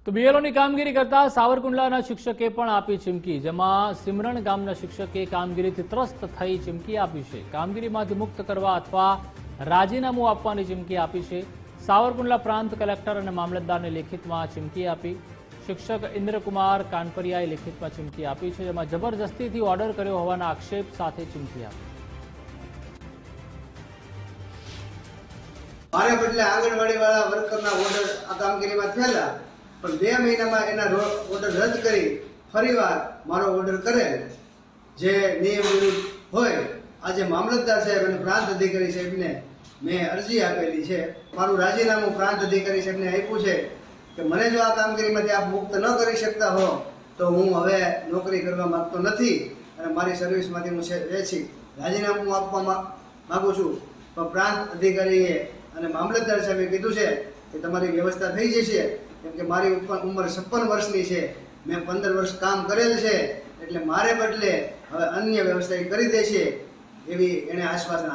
તો બીએલઓની કામગીરી કરતા સાવરકુંડલાના શિક્ષકે પણ આપી ચીમકી, જેમાં સિમરણ ગામના શિક્ષકે કામગીરીથી ત્રસ્ત થઈ ચીમકી આપી છે. કામગીરીમાંથી મુક્ત કરવા અથવા રાજીનામું આપવાની ચીમકી આપી છે. સાવરકુંડલા પ્રાંત કલેક્ટર અને મામલતદારને લેખિતમાં ચીમકી આપી. શિક્ષક ઇન્દ્રકુમાર કાનપરિયાએ લેખિતમાં ચીમકી આપી છે, જેમાં જબરજસ્તીથી ઓર્ડર કર્યો હોવાના આક્ષેપ સાથે ચીમકી આપી. મારે બદલે આંગણવાડી વાળા વર્કરના ઓર્ડર આ કામગીરીમાં થયેલા, પણ 2 મહિનામાં એના ઓર્ડર રદ કરી ફરીવાર મારો ઓર્ડર કરેલ, જે નિયમ વિરુદ્ધ હોય. આજે મામલતદાર સાહેબ અને પ્રાંત અધિકારી સાહેબને મેં અરજી આપેલી છે. મારું રાજીનામું પ્રાંત અધિકારી સાહેબને આપ્યું છે કે મને જો આ કામગીરીમાંથી આપ મુક્ત ન કરી શકતા હો તો હું હવે નોકરી કરવા માંગતો નથી અને મારી સર્વિસમાંથી હું રાજીનામું આપવા માગું છું. પણ પ્રાંત અધિકારીએ અને મામલતદાર સાહેબે કીધું છે કે તમારી વ્યવસ્થા થઈ જશે, કેમ કે મારી ઉંમર 56 વર્ષની છે. મેં 15 વર્ષ કામ કરેલ છે, એટલે મારે બદલે હવે અન્ય વ્યવસ્થા કરી દેશે એવી એણે આશ્વાસન